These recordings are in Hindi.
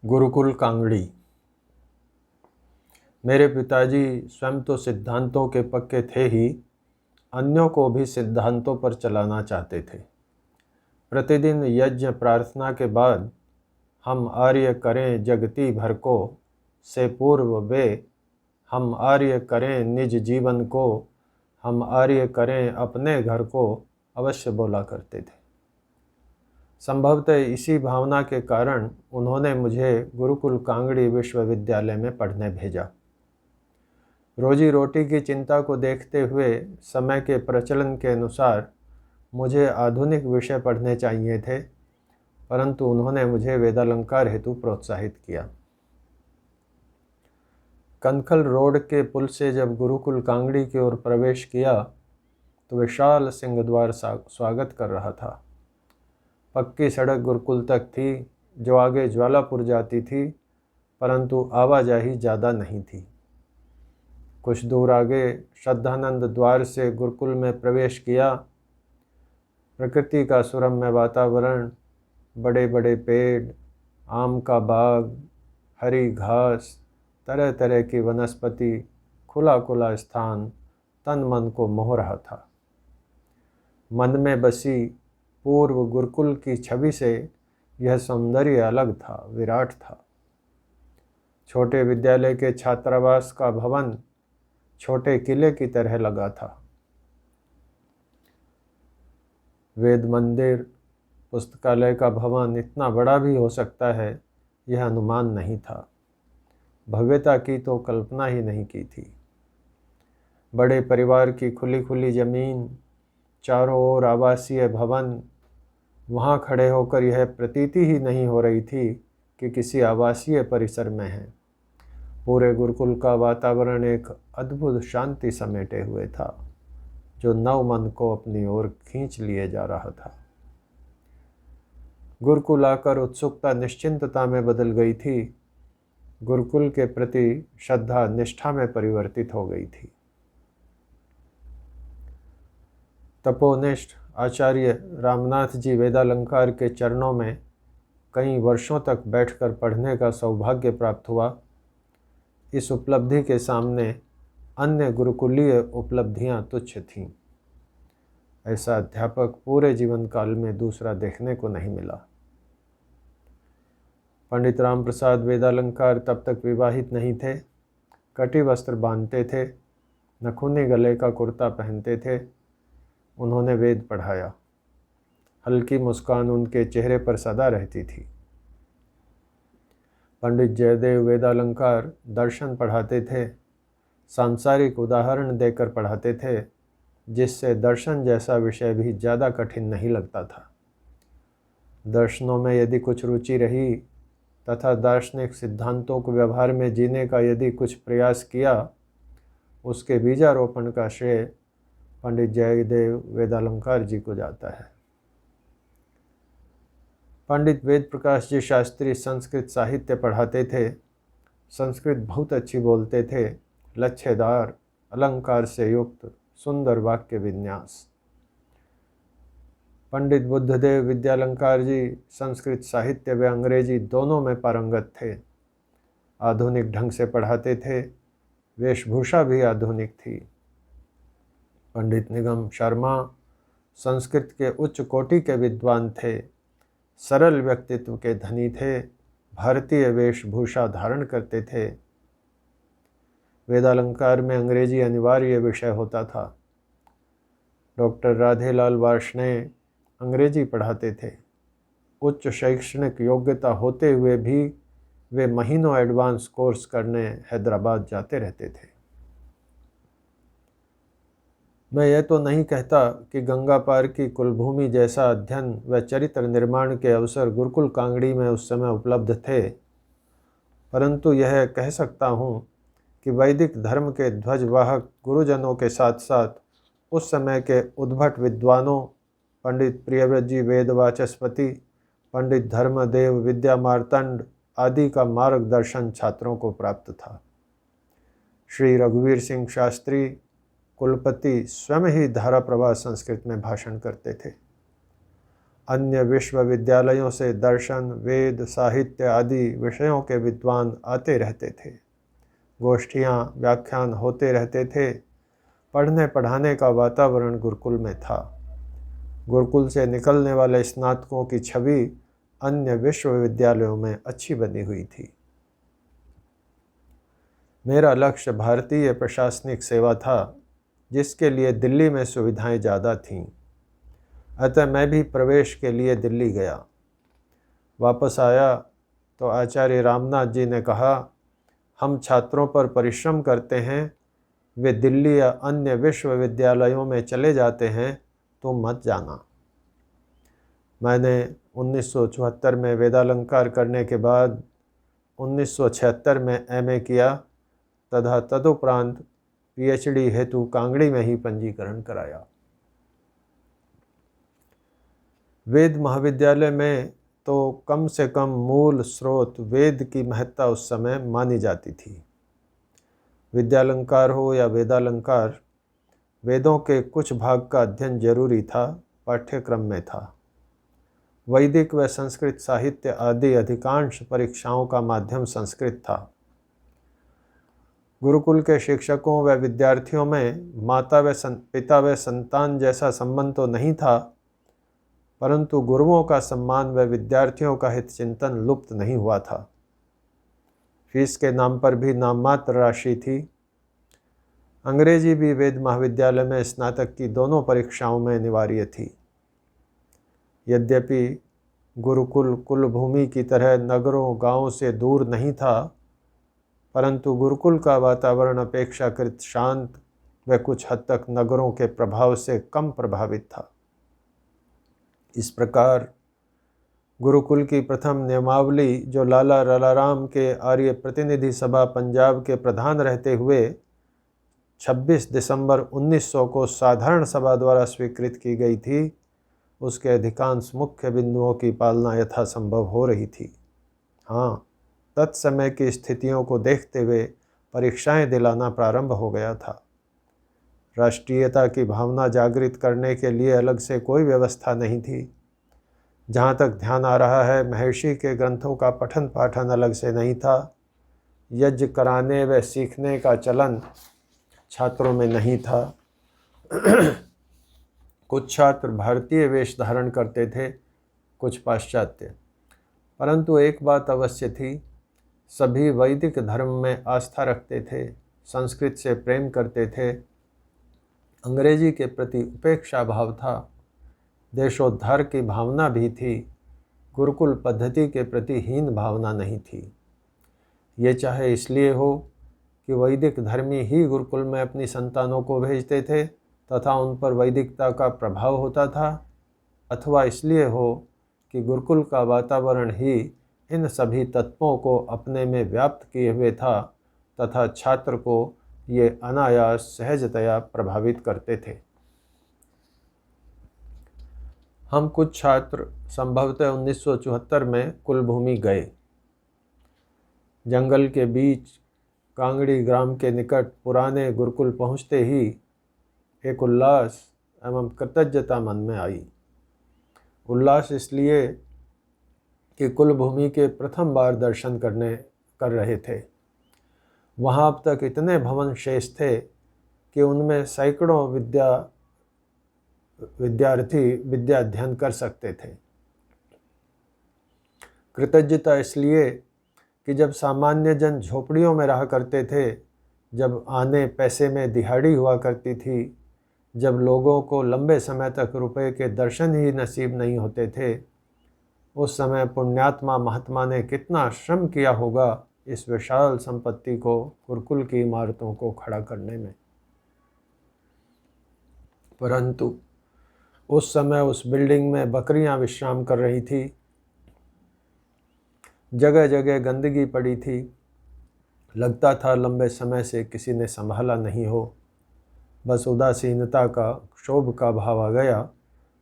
गुरुकुल कांगड़ी। मेरे पिताजी स्वयं तो सिद्धांतों के पक्के थे ही, अन्यों को भी सिद्धांतों पर चलाना चाहते थे। प्रतिदिन यज्ञ प्रार्थना के बाद हम आर्य करें जगती भर को से पूर्व वे हम आर्य करें निज जीवन को, हम आर्य करें अपने घर को अवश्य बोला करते थे। संभवतः इसी भावना के कारण उन्होंने मुझे गुरुकुल कांगड़ी विश्वविद्यालय में पढ़ने भेजा। रोजी रोटी की चिंता को देखते हुए समय के प्रचलन के अनुसार मुझे आधुनिक विषय पढ़ने चाहिए थे, परंतु उन्होंने मुझे वेदालंकार हेतु प्रोत्साहित किया। कनखल रोड के पुल से जब गुरुकुल कांगड़ी की ओर प्रवेश किया तो विशाल सिंहद्वार स्वागत कर रहा था। पक्की सड़क गुरुकुल तक थी, जो आगे ज्वालापुर जाती थी, परंतु आवाजाही ज़्यादा नहीं थी। कुछ दूर आगे श्रद्धानंद द्वार से गुरुकुल में प्रवेश किया। प्रकृति का सुरम्य वातावरण, बड़े बड़े पेड़, आम का बाग, हरी घास, तरह तरह की वनस्पति, खुला खुला स्थान तन मन को मोह रहा था। मन में बसी पूर्व गुरुकुल की छवि से यह सौंदर्य अलग था, विराट था। छोटे विद्यालय के छात्रावास का भवन छोटे किले की तरह लगा था। वेद मंदिर, पुस्तकालय का भवन इतना बड़ा भी हो सकता है, यह अनुमान नहीं था। भव्यता की तो कल्पना ही नहीं की थी। बड़े परिवार की खुली खुली जमीन, चारों ओर आवासीय भवन, वहाँ खड़े होकर यह प्रतीति ही नहीं हो रही थी कि किसी आवासीय परिसर में है। पूरे गुरुकुल का वातावरण एक अद्भुत शांति समेटे हुए था, जो नव मन को अपनी ओर खींच लिए जा रहा था। गुरुकुल आकर उत्सुकता निश्चिंतता में बदल गई थी। गुरुकुल के प्रति श्रद्धा निष्ठा में परिवर्तित हो गई थी। तपोनिष्ठ आचार्य रामनाथ जी वेदालंकार के चरणों में कई वर्षों तक बैठकर पढ़ने का सौभाग्य प्राप्त हुआ। इस उपलब्धि के सामने अन्य गुरुकुलीय उपलब्धियां तुच्छ थीं। ऐसा अध्यापक पूरे जीवन काल में दूसरा देखने को नहीं मिला। पंडित राम प्रसाद वेदालंकार तब तक विवाहित नहीं थे। कटी वस्त्र बांधते थे, नखूनी गले का कुर्ता पहनते थे। उन्होंने वेद पढ़ाया। हल्की मुस्कान उनके चेहरे पर सदा रहती थी। पंडित जयदेव वेदालंकार दर्शन पढ़ाते थे, सांसारिक उदाहरण देकर पढ़ाते थे, जिससे दर्शन जैसा विषय भी ज़्यादा कठिन नहीं लगता था। दर्शनों में यदि कुछ रुचि रही तथा दार्शनिक सिद्धांतों को व्यवहार में जीने का यदि कुछ प्रयास किया, उसके बीजारोपण का श्रेय पंडित जयदेव वेदालंकार जी को जाता है। पंडित वेद प्रकाश जी शास्त्री संस्कृत साहित्य पढ़ाते थे। संस्कृत बहुत अच्छी बोलते थे। लच्छेदार, अलंकार से युक्त सुंदर वाक्य विन्यास। पंडित बुद्धदेव विद्यालंकार जी संस्कृत साहित्य व अंग्रेजी दोनों में पारंगत थे। आधुनिक ढंग से पढ़ाते थे। वेशभूषा भी आधुनिक थी। पंडित निगम शर्मा संस्कृत के उच्च कोटि के विद्वान थे। सरल व्यक्तित्व के धनी थे। भारतीय वेशभूषा धारण करते थे। वेदालंकार में अंग्रेजी अनिवार्य विषय होता था। डॉक्टर राधेलाल वार्ष्णेय अंग्रेजी पढ़ाते थे। उच्च शैक्षणिक योग्यता होते हुए भी वे महीनों एडवांस कोर्स करने हैदराबाद जाते रहते थे। मैं यह तो नहीं कहता कि गंगा पार की कुलभूमि जैसा अध्ययन व चरित्र निर्माण के अवसर गुरुकुल कांगड़ी में उस समय उपलब्ध थे, परंतु यह कह सकता हूँ कि वैदिक धर्म के ध्वजवाहक गुरुजनों के साथ साथ उस समय के उद्भट विद्वानों, पंडित प्रियव्रत जी वेदवाचस्पति, पंडित धर्मदेव विद्यामार्तंड आदि का मार्गदर्शन छात्रों को प्राप्त था। श्री रघुवीर सिंह शास्त्री कुलपति स्वयं ही धारा प्रवाह संस्कृत में भाषण करते थे। अन्य विश्वविद्यालयों से दर्शन, वेद, साहित्य आदि विषयों के विद्वान आते रहते थे। गोष्ठियाँ, व्याख्यान होते रहते थे। पढ़ने पढ़ाने का वातावरण गुरुकुल में था। गुरुकुल से निकलने वाले स्नातकों की छवि अन्य विश्वविद्यालयों में अच्छी बनी हुई थी। मेरा लक्ष्य भारतीय प्रशासनिक सेवा था, जिसके लिए दिल्ली में सुविधाएं ज़्यादा थीं। अतः मैं भी प्रवेश के लिए दिल्ली गया। वापस आया तो आचार्य रामनाथ जी ने कहा, हम छात्रों पर परिश्रम करते हैं, वे दिल्ली या अन्य विश्वविद्यालयों में चले जाते हैं, तो मत जाना। मैंने 1974 में वेदालंकार करने के बाद 1976 में एमए किया तथा तदुपरांत पीएचडी हेतु कांगड़ी में ही पंजीकरण कराया। वेद महाविद्यालय में तो कम से कम मूल स्रोत वेद की महत्ता उस समय मानी जाती थी। विद्यालंकार हो या वेदालंकार, वेदों के कुछ भाग का अध्ययन जरूरी था, पाठ्यक्रम में था। वैदिक व संस्कृत साहित्य आदि अधिकांश परीक्षाओं का माध्यम संस्कृत था। गुरुकुल के शिक्षकों व विद्यार्थियों में पिता व संतान जैसा संबंध तो नहीं था, परंतु गुरुओं का सम्मान व विद्यार्थियों का हित चिंतन लुप्त नहीं हुआ था। फीस के नाम पर भी नाममात्र राशि थी। अंग्रेजी भी वेद महाविद्यालय में स्नातक की दोनों परीक्षाओं में अनिवार्य थी। यद्यपि गुरुकुल कुलभूमि की तरह नगरों गांवों से दूर नहीं था, परंतु गुरुकुल का वातावरण अपेक्षाकृत शांत व कुछ हद तक नगरों के प्रभाव से कम प्रभावित था। इस प्रकार गुरुकुल की प्रथम नियमावली, जो लाला ललाराम के आर्य प्रतिनिधि सभा पंजाब के प्रधान रहते हुए 26 दिसंबर 1900 को साधारण सभा द्वारा स्वीकृत की गई थी, उसके अधिकांश मुख्य बिंदुओं की पालना यथासंभव हो रही थी। हाँ, तत्समय की स्थितियों को देखते हुए परीक्षाएं दिलाना प्रारंभ हो गया था। राष्ट्रीयता की भावना जागृत करने के लिए अलग से कोई व्यवस्था नहीं थी। जहाँ तक ध्यान आ रहा है, महर्षि के ग्रंथों का पठन पाठन अलग से नहीं था। यज्ञ कराने व सीखने का चलन छात्रों में नहीं था। कुछ छात्र भारतीय वेश धारण करते थे, कुछ पाश्चात्य। परंतु एक बात अवश्य थी, सभी वैदिक धर्म में आस्था रखते थे, संस्कृत से प्रेम करते थे। अंग्रेजी के प्रति उपेक्षा भाव था, देशोद्धार की भावना भी थी, गुरुकुल पद्धति के प्रति हीन भावना नहीं थी। ये चाहे इसलिए हो कि वैदिक धर्मी ही गुरुकुल में अपनी संतानों को भेजते थे तथा उन पर वैदिकता का प्रभाव होता था, अथवा इसलिए हो कि गुरुकुल का वातावरण ही इन सभी तत्वों को अपने में व्याप्त किए हुए था तथा छात्र को ये अनायास सहजतया प्रभावित करते थे। हम कुछ छात्र संभवतः 1974 में कुलभूमि गए। जंगल के बीच कांगड़ी ग्राम के निकट पुराने गुरुकुल पहुँचते ही एक उल्लास एवं कृतज्ञता मन में आई। उल्लास इसलिए कि कुलभूमि के प्रथम बार दर्शन कर रहे थे। वहाँ अब तक इतने भवन शेष थे कि उनमें सैकड़ों विद्यार्थी विद्या अध्ययन कर सकते थे। कृतज्ञता इसलिए कि जब सामान्य जन झोपड़ियों में रहा करते थे, जब आने पैसे में दिहाड़ी हुआ करती थी, जब लोगों को लंबे समय तक रुपए के दर्शन ही नसीब नहीं होते थे, उस समय पुण्यात्मा महात्मा ने कितना श्रम किया होगा इस विशाल संपत्ति को, गुरुकुल की इमारतों को खड़ा करने में। परंतु उस समय उस बिल्डिंग में बकरियां विश्राम कर रही थी, जगह जगह गंदगी पड़ी थी। लगता था लंबे समय से किसी ने संभाला नहीं हो। बस उदासीनता का, क्षोभ का भाव आ गया,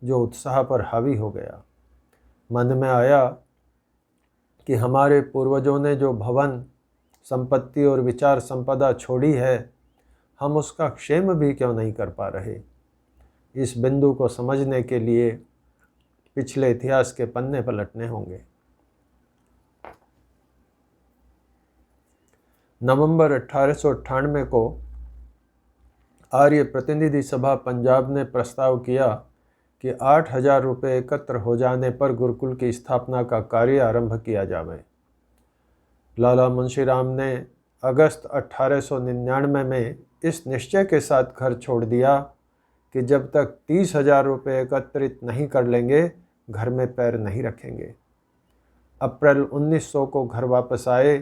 जो उत्साह पर हावी हो गया। मन में आया कि हमारे पूर्वजों ने जो भवन, संपत्ति और विचार संपदा छोड़ी है, हम उसका क्षेम भी क्यों नहीं कर पा रहे। इस बिंदु को समझने के लिए पिछले इतिहास के पन्ने पलटने होंगे। नवंबर 1898 को आर्य प्रतिनिधि सभा पंजाब ने प्रस्ताव किया कि 8,000 रुपये एकत्र हो जाने पर गुरुकुल की स्थापना का कार्य आरंभ किया जाए। लाला मुंशीराम ने अगस्त 1899 में इस निश्चय के साथ घर छोड़ दिया कि जब तक 30,000 रुपये एकत्रित नहीं कर लेंगे घर में पैर नहीं रखेंगे। अप्रैल 1900 को घर वापस आए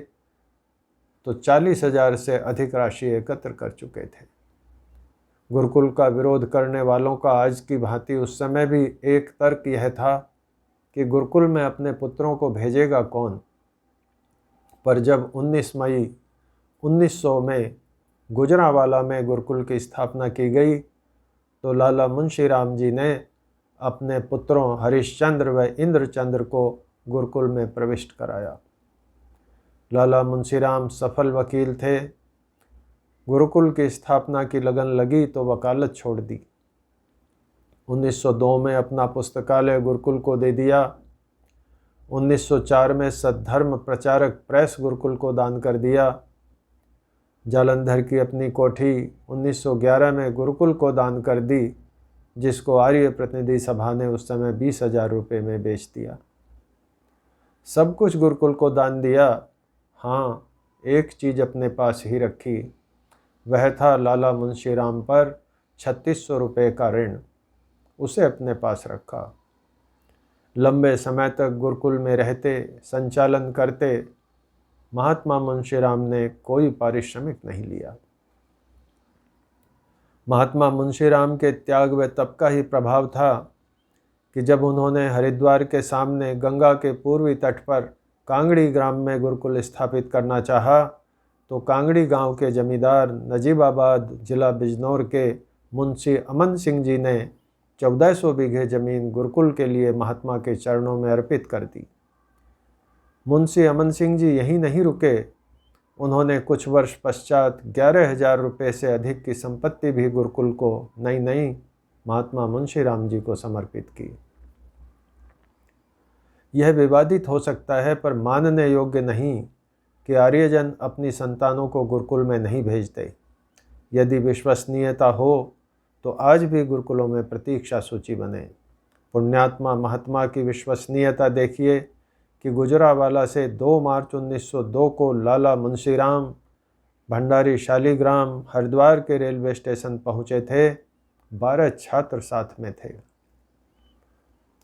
तो 40,000 से अधिक राशि एकत्र कर चुके थे। गुरुकुल का विरोध करने वालों का आज की भांति उस समय भी एक तर्क यह था कि गुरुकुल में अपने पुत्रों को भेजेगा कौन। पर जब 19 मई 1900 में गुजरांवाला में गुरुकुल की स्थापना की गई तो लाला मुंशीराम जी ने अपने पुत्रों हरिश्चंद्र व इंद्रचंद्र को गुरुकुल में प्रविष्ट कराया। लाला मुंशीराम सफल वकील थे। गुरुकुल की स्थापना की लगन लगी तो वकालत छोड़ दी। 1902 में अपना पुस्तकालय गुरुकुल को दे दिया। 1904 में सद्धर्म प्रचारक प्रेस गुरुकुल को दान कर दिया। जालंधर की अपनी कोठी 1911 में गुरुकुल को दान कर दी, जिसको आर्य प्रतिनिधि सभा ने उस समय 20,000 रुपये में बेच दिया। सब कुछ गुरुकुल को दान दिया। हाँ, एक चीज़ अपने पास ही रखी, वह था लाला मुंशीराम पर 3600 रुपये का ऋण। उसे अपने पास रखा। लंबे समय तक गुरुकुल में रहते, संचालन करते महात्मा मुंशीराम ने कोई पारिश्रमिक नहीं लिया। महात्मा मुंशीराम के त्याग व तप का ही प्रभाव था कि जब उन्होंने हरिद्वार के सामने गंगा के पूर्वी तट पर कांगड़ी ग्राम में गुरुकुल स्थापित करना चाहा तो कांगड़ी गांव के जमींदार नजीबाबाद जिला बिजनौर के मुंशी अमन सिंह जी ने 1400 बीघे जमीन गुरुकुल के लिए महात्मा के चरणों में अर्पित कर दी। मुंशी अमन सिंह जी यहीं नहीं रुके, उन्होंने कुछ वर्ष पश्चात 11,000 रुपये से अधिक की संपत्ति भी गुरुकुल को नई महात्मा मुंशीराम जी को समर्पित की। यह विवादित हो सकता है पर मानने योग्य नहीं कि आर्यजन अपनी संतानों को गुरुकुल में नहीं भेजते। यदि विश्वसनीयता हो तो आज भी गुरुकुलों में प्रतीक्षा सूची बने। पुण्यात्मा महात्मा की विश्वसनीयता देखिए कि गुजरांवाला से 2 मार्च 1902 को लाला मुंशीराम भंडारी शालीग्राम हरिद्वार के रेलवे स्टेशन पहुँचे थे। 12 छात्र साथ में थे।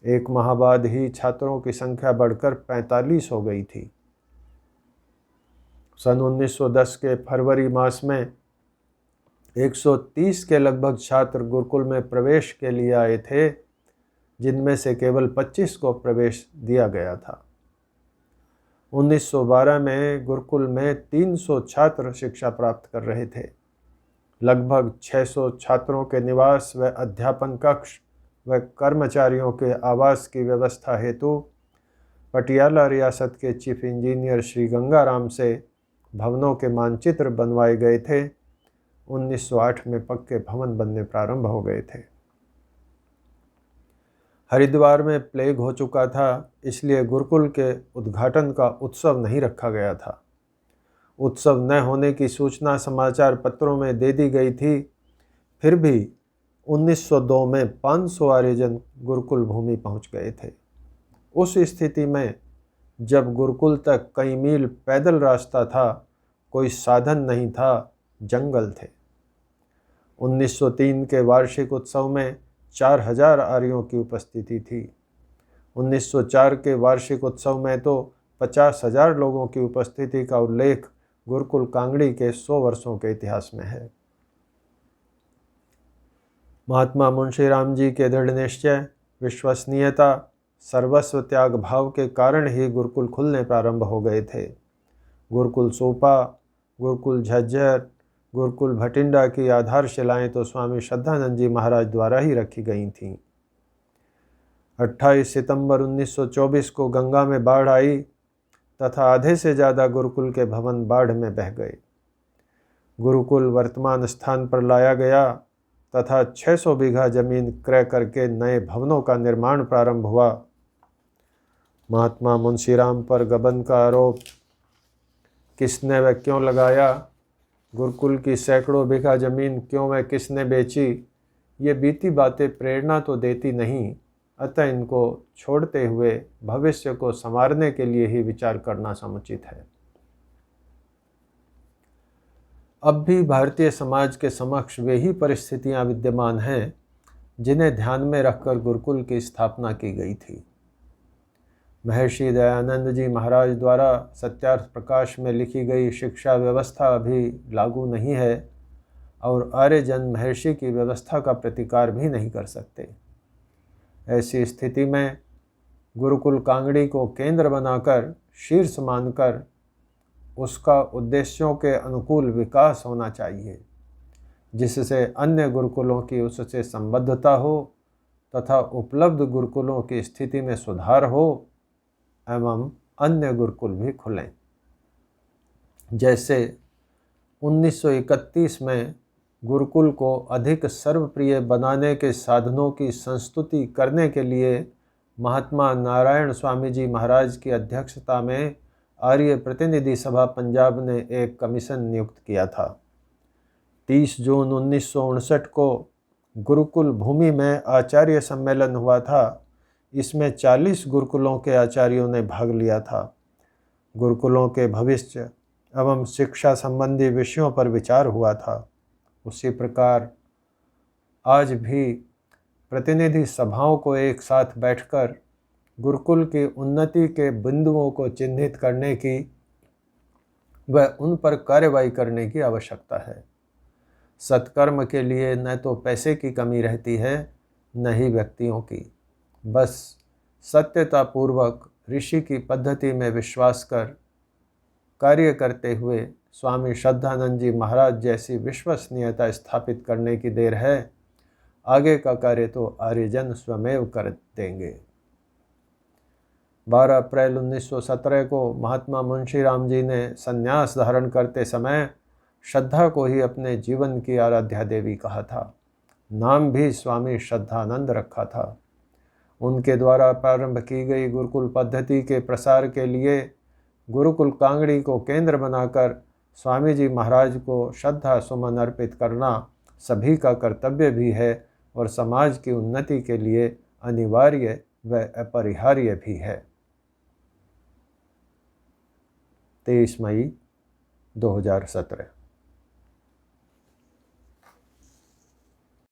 एक माह बाद ही छात्रों की संख्या बढ़कर 45 हो गई थी। सन 1910 के फरवरी मास में 130 के लगभग छात्र गुरुकुल में प्रवेश के लिए आए थे, जिनमें से केवल 25 को प्रवेश दिया गया था। 1912 में गुरुकुल में 300 छात्र शिक्षा प्राप्त कर रहे थे। लगभग 600 छात्रों के निवास व अध्यापन कक्ष व कर्मचारियों के आवास की व्यवस्था हेतु पटियाला रियासत के चीफ इंजीनियर श्री गंगाराम से भवनों के मानचित्र बनवाए गए थे। 1908 में पक्के भवन बनने प्रारंभ हो गए थे। हरिद्वार में प्लेग हो चुका था, इसलिए गुरुकुल के उद्घाटन का उत्सव नहीं रखा गया था। उत्सव न होने की सूचना समाचार पत्रों में दे दी गई थी। फिर भी 1902 में 500 आर्यजन गुरुकुल भूमि पहुंच गए थे। उस स्थिति में जब गुरुकुल तक कई मील पैदल रास्ता था, कोई साधन नहीं था, जंगल थे। 1903 के वार्षिक उत्सव में 4,000 आर्यों की उपस्थिति थी। 1904 के वार्षिक उत्सव में तो 50,000 लोगों की उपस्थिति का उल्लेख गुरुकुल कांगड़ी के 100 वर्षों के इतिहास में है। महात्मा मुंशीराम जी के दृढ़ निश्चय, विश्वसनीयता, सर्वस्व त्याग भाव के कारण ही गुरुकुल खुलने प्रारंभ हो गए थे। गुरुकुल सोपा, गुरुकुल झज्जर, गुरुकुल भटिंडा की आधारशिलाएं तो स्वामी श्रद्धानंद जी महाराज द्वारा ही रखी गई थीं। 28 सितंबर 1924 को गंगा में बाढ़ आई तथा आधे से ज़्यादा गुरुकुल के भवन बाढ़ में बह गए। गुरुकुल वर्तमान स्थान पर लाया गया तथा 600 बीघा जमीन क्रय करके नए भवनों का निर्माण प्रारंभ हुआ। महात्मा मुंशीराम पर गबन का आरोप किसने व क्यों लगाया, गुरुकुल की सैकड़ों बीघा जमीन क्यों व किसने बेची, ये बीती बातें प्रेरणा तो देती नहीं, अतः इनको छोड़ते हुए भविष्य को संवारने के लिए ही विचार करना समुचित है। अब भी भारतीय समाज के समक्ष वे ही परिस्थितियां विद्यमान हैं जिन्हें ध्यान में रखकर गुरुकुल की स्थापना की गई थी। महर्षि दयानंद जी महाराज द्वारा सत्यार्थ प्रकाश में लिखी गई शिक्षा व्यवस्था अभी लागू नहीं है और आर्यजन महर्षि की व्यवस्था का प्रतिकार भी नहीं कर सकते। ऐसी स्थिति में गुरुकुल कांगड़ी को केंद्र बनाकर शीर्ष मानकर उसका उद्देश्यों के अनुकूल विकास होना चाहिए, जिससे अन्य गुरुकुलों की उससे संबद्धता हो तथा उपलब्ध गुरुकुलों की स्थिति में सुधार हो एवं अन्य गुरुकुल भी खुलें। जैसे 1931 में गुरुकुल को अधिक सर्वप्रिय बनाने के साधनों की संस्तुति करने के लिए महात्मा नारायण स्वामी जी महाराज की अध्यक्षता में आर्य प्रतिनिधि सभा पंजाब ने एक कमीशन नियुक्त किया था। 30 जून 1959 को गुरुकुल भूमि में आचार्य सम्मेलन हुआ था। इसमें 40 गुरुकुलों के आचार्यों ने भाग लिया था। गुरुकुलों के भविष्य एवं शिक्षा संबंधी विषयों पर विचार हुआ था। उसी प्रकार आज भी प्रतिनिधि सभाओं को एक साथ बैठकर गुरुकुल की उन्नति के बिंदुओं को चिन्हित करने की व उन पर कार्यवाही करने की आवश्यकता है। सत्कर्म के लिए न तो पैसे की कमी रहती है न ही व्यक्तियों की। बस सत्यतापूर्वक ऋषि की पद्धति में विश्वास कर कार्य करते हुए स्वामी श्रद्धानंद जी महाराज जैसी विश्वसनीयता स्थापित करने की देर है। आगे का कार्य तो आर्यजन स्वयं कर देंगे। 12 अप्रैल 1917 को महात्मा मुंशीराम जी ने संन्यास धारण करते समय श्रद्धा को ही अपने जीवन की आराध्या देवी कहा था। नाम भी स्वामी श्रद्धानंद रखा था। उनके द्वारा प्रारंभ की गई गुरुकुल पद्धति के प्रसार के लिए गुरुकुल कांगड़ी को केंद्र बनाकर स्वामी जी महाराज को श्रद्धा सुमन अर्पित करना सभी का कर्तव्य भी है और समाज की उन्नति के लिए अनिवार्य व अपरिहार्य भी है। 23 मई 2017।